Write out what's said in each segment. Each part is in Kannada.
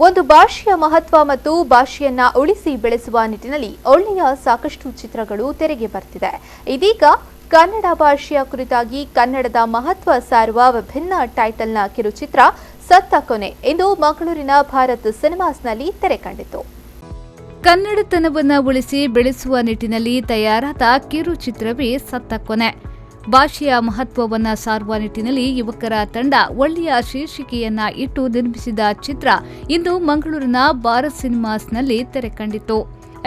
ಒಂದು ಭಾಷೆಯ ಮಹತ್ವ ಮತ್ತು ಭಾಷೆಯನ್ನ ಉಳಿಸಿ ಬೆಳೆಸುವ ನಿಟ್ಟಿನಲ್ಲಿ ಒಳ್ಳೆಯ ಸಾಕಷ್ಟು ಚಿತ್ರಗಳು ತೆರೆಗೆ ಬರ್ತಿದೆ. ಇದೀಗ ಕನ್ನಡ ಭಾಷೆಯ ಕುರಿತಾಗಿ ಕನ್ನಡದ ಮಹತ್ವ ಸಾರುವ ವಿಭಿನ್ನ ಟೈಟಲ್ನ ಕಿರುಚಿತ್ರ ಸತ್ತ ಕೊನೆ ಇಂದು ಮಂಗಳೂರಿನ ಭಾರತ್ ಸಿನಿಮಾಸ್ನಲ್ಲಿ ತೆರೆ ಕಂಡಿತು. ಕನ್ನಡತನವನ್ನು ಉಳಿಸಿ ಬೆಳೆಸುವ ನಿಟ್ಟಿನಲ್ಲಿ ತಯಾರಾದ ಕಿರುಚಿತ್ರವೇ ಸತ್ತ ಕೊನೆ. ಭಾಷೆಯ ಮಹತ್ವವನ್ನು ಸಾರುವ ನಿಟ್ಟಿನಲ್ಲಿ ಯುವಕರ ತಂಡ ಒಳ್ಳೆಯ ಶೀರ್ಷಿಕೆಯನ್ನ ಇಟ್ಟು ನಿರ್ಮಿಸಿದ ಚಿತ್ರ ಇಂದು ಮಂಗಳೂರಿನ ಭಾರತ್ ಸಿನಿಮಾಸ್ನಲ್ಲಿ ತೆರೆ ಕಂಡಿತು.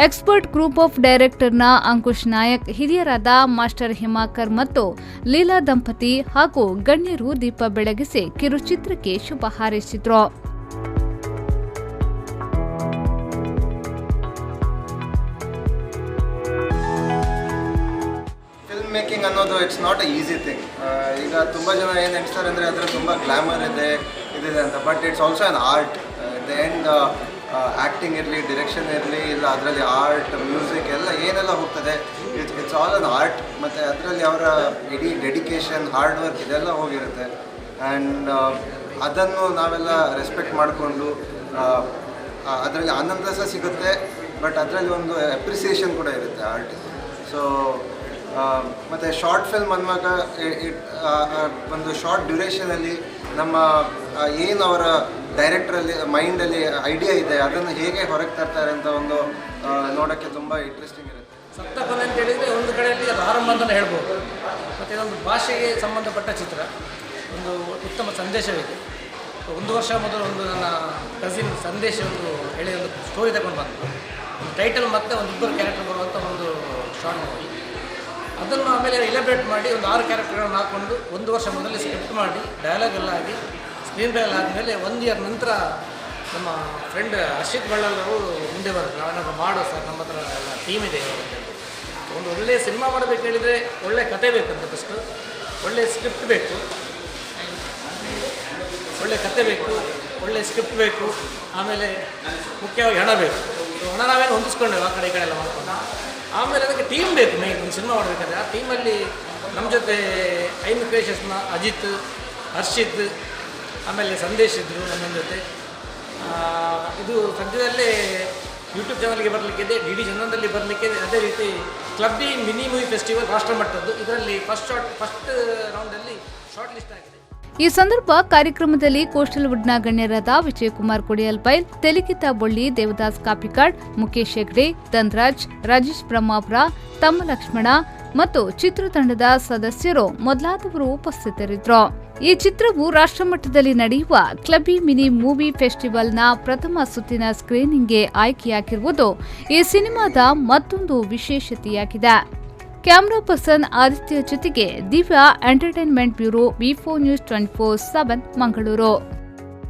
ಎಕ್ಸ್ಪರ್ಟ್ ಗ್ರೂಪ್ ಆಫ್ ಡೈರೆಕ್ಟರ್ನ ಅಂಕುಶ್ ನಾಯಕ್, ಹಿರಿಯರಾದ ಮಾಸ್ಟರ್ ಹಿಮಾಕರ್ ಮತ್ತು ಲೀಲಾ ದಂಪತಿ ಹಾಗೂ ಗಣ್ಯರು ದೀಪ ಬೆಳಗಿಸಿ ಕಿರುಚಿತ್ರಕ್ಕೆ ಶುಭ ಹಾರೈಸಿದ್ರು. ಮೇಕಿಂಗ್ ಅನ್ನೋದು it's not a easy thing. ಈಗ ತುಂಬ ಜನ ಏನು ಎಣಿಸ್ತಾರೆ ಅಂದರೆ ಅದರ ತುಂಬ ಗ್ಲಾಮರ್ ಇದಿದೆ ಅಂತ, but it's also on art. The end acting ಇರಲಿ, ಡಿರೆಕ್ಷನ್ ಇರಲಿ, ಇಲ್ಲ ಅದರಲ್ಲಿ ಆರ್ಟ್, ಮ್ಯೂಸಿಕ್ ಎಲ್ಲ ಏನೆಲ್ಲ ಹೋಗ್ತದೆ, ಇಟ್ಸ್ ಆಲ್ ಅನ್ ಆರ್ಟ್. ಮತ್ತು ಅದರಲ್ಲಿ ಅವರ ಇಡೀ ಡೆಡಿಕೇಶನ್, ಹಾರ್ಡ್ ವರ್ಕ್ ಇದೆಲ್ಲ ಹೋಗಿರುತ್ತೆ. ಆ್ಯಂಡ್ ಅದನ್ನು ನಾವೆಲ್ಲ ರೆಸ್ಪೆಕ್ಟ್ ಮಾಡಿಕೊಂಡು ಅದರಲ್ಲಿ ಆನಂದ ಸಹ ಸಿಗುತ್ತೆ, ಬಟ್ ಅದರಲ್ಲಿ ಒಂದು ಅಪ್ರಿಸಿಯೇಷನ್ ಕೂಡ ಇರುತ್ತೆ ಆರ್ಟ್. ಸೊ ಮತ್ತು ಶಾರ್ಟ್ ಫಿಲ್ಮ್ ಅನ್ನುವಾಗ ಒಂದು ಶಾರ್ಟ್ ಡ್ಯೂರೇಷನಲ್ಲಿ ನಮ್ಮ ಏನು ಅವರ ಡೈರೆಕ್ಟ್ರಲ್ಲಿ ಮೈಂಡಲ್ಲಿ ಐಡಿಯಾ ಇದೆ ಅದನ್ನು ಹೇಗೆ ಹೊರಗೆ ತರ್ತಾರೆ ಅಂತ ಒಂದು ನೋಡೋಕ್ಕೆ ತುಂಬ ಇಂಟ್ರೆಸ್ಟಿಂಗ್ ಇರುತ್ತೆ. ಸತ್ತ ಕೊನೆ ಅಂತ ಹೇಳಿದರೆ ಒಂದು ಕಡೆಯಲ್ಲಿ ಅದು ಆರಂಭ ಅಂತಲೇ ಹೇಳ್ಬೋದು. ಮತ್ತು ಇದೊಂದು ಭಾಷೆಗೆ ಸಂಬಂಧಪಟ್ಟ ಚಿತ್ರ, ಒಂದು ಉತ್ತಮ ಸಂದೇಶವಿದೆ. 1 ವರ್ಷ ಮೊದಲು ಒಂದು ನನ್ನ ಕಸಿನ್ ಸಂದೇಶ ಒಂದು ಹೇಳಿ ಒಂದು ಸ್ಟೋರಿ ತಗೊಂಡು ಬಂತು. ಒಂದು ಟೈಟಲ್ ಮತ್ತು ಒಂದು ಇಬ್ಬರು ಕ್ಯಾರೆಕ್ಟರ್ ಬರುವಂಥ ಒಂದು ಶಾರ್ಟ್ ಮೂವಿ. ಅದನ್ನು ಆಮೇಲೆ ಎಲಿಬ್ರೇಟ್ ಮಾಡಿ ಒಂದು 6 ಕ್ಯಾರೆಕ್ಟರ್ಗಳನ್ನು ಹಾಕ್ಕೊಂಡು 1 ವರ್ಷ ಮೊದಲೇ ಸ್ಕ್ರಿಪ್ಟ್ ಮಾಡಿ ಡೈಲಾಗ್ ಎಲ್ಲ ಆಗಿ ಸ್ಕ್ರೀನ್ ಪ್ಲೇ ಎಲ್ಲ ಆದಮೇಲೆ 1 ಇಯರ್ ನಂತರ ನಮ್ಮ ಫ್ರೆಂಡ್ ಹರ್ಷಿತ್ ಬಳ್ಳಾರವರು ಮುಂದೆ ಬರೋದು, ನಾವೇನಾದ್ರು ಮಾಡೋ ಸರ್, ನಮ್ಮ ಹತ್ರ ಎಲ್ಲ ಟೀಮ್ ಇದೆ ಅಂತ. ಒಂದು ಒಳ್ಳೆಯ ಸಿನಿಮಾ ಮಾಡಬೇಕು ಹೇಳಿದರೆ ಒಳ್ಳೆಯ ಕತೆ ಬೇಕಂತ, ಫಸ್ಟು ಒಳ್ಳೆಯ ಸ್ಕ್ರಿಪ್ಟ್ ಬೇಕು, ಒಳ್ಳೆಯ ಕತೆ ಬೇಕು, ಒಳ್ಳೆಯ ಸ್ಕ್ರಿಪ್ಟ್ ಬೇಕು, ಆಮೇಲೆ ಮುಖ್ಯವಾಗಿ ಹಣ ಬೇಕು. ಹಣ ನಾವೇನು ಹೊಂದಿಸ್ಕೊಂಡೇವೆ ಆ ಕಡೆ ಈ ಕಡೆ ಎಲ್ಲ ಮಾಡ್ಕೊಂಡು. ಆಮೇಲೆ ಅದಕ್ಕೆ ಟೀಮ್ ಬೇಕು. ಮೇನ್ ಒಂದು ಸಿನಿಮಾ ಮಾಡಬೇಕಾದ್ರೆ ಆ ಟೀಮಲ್ಲಿ ನಮ್ಮ ಜೊತೆ ಐನ್ ಕ್ರಿಯೇಷನ್ಸ್ನ ಅಜಿತ್, ಹರ್ಷಿತ್, ಆಮೇಲೆ ಸಂದೇಶ್ ಇದ್ದರು ನಮ್ಮ ಜೊತೆ. ಇದು ಸದ್ಯದಲ್ಲೇ ಯೂಟ್ಯೂಬ್ ಚಾನಲ್ಗೆ ಬರಲಿಕ್ಕಿದೆ, ಡಿ ಚಂದನದಲ್ಲಿ ಬರಲಿಕ್ಕಿದೆ. ಅದೇ ರೀತಿ ಕ್ಲಬ್ಬಿ ಮಿನಿ ಮೂವಿ ಫೆಸ್ಟಿವಲ್ ರಾಷ್ಟ್ರ ಮಟ್ಟದ್ದು, ಇದರಲ್ಲಿ ಫಸ್ಟ್ ರೌಂಡಲ್ಲಿ ಶಾರ್ಟ್ ಲಿಸ್ಟ್ ಆಗಿದೆ. ಈ ಸಂದರ್ಭ ಕಾರ್ಯಕ್ರಮದಲ್ಲಿ ಕೋಸ್ಟಲ್ ವುಡ್ನ ಗಣ್ಯರಾದ ವಿಜಯಕುಮಾರ್ ಕೊಡಿಯಲ್ಪೈಲ್, ತೆಲಿಕಿತ ಬೊಳ್ಳಿ, ದೇವದಾಸ್ ಕಾಪಿಕಾಡ್, ಮುಖೇಶ್ ಹೆಗ್ಡೆ, ಧನ್ರಾಜ್, ರಾಜೇಶ್ ಬ್ರಹ್ಮಾಪುರ, ತಮ್ಮ ಲಕ್ಷ್ಮಣ ಮತ್ತು ಚಿತ್ರತಂಡದ ಸದಸ್ಯರು ಮೊದಲಾದವರು ಉಪಸ್ಥಿತರಿದ್ದರು. ಈ ಚಿತ್ರವು ರಾಷ್ಟ್ರಮಟ್ಟದಲ್ಲಿ ನಡೆಯುವ ಕ್ಲಬ್ಬಿ ಮಿನಿ ಮೂವಿ ಫೆಸ್ಟಿವಲ್ನ ಪ್ರಥಮ ಸುತ್ತಿನ ಸ್ಕ್ರೀನಿಂಗ್ಗೆ ಆಯ್ಕೆಯಾಗಿರುವುದು ಈ ಸಿನಿಮಾದ ಮತ್ತೊಂದು ವಿಶೇಷತೆಯಾಗಿದೆ. ಕ್ಯಾಮರಾ ಪರ್ಸನ್ ಆದಿತ್ಯ ಜೊತೆಗೆ Divya, entertainment bureau, V4 News 24/7 Mangaluru.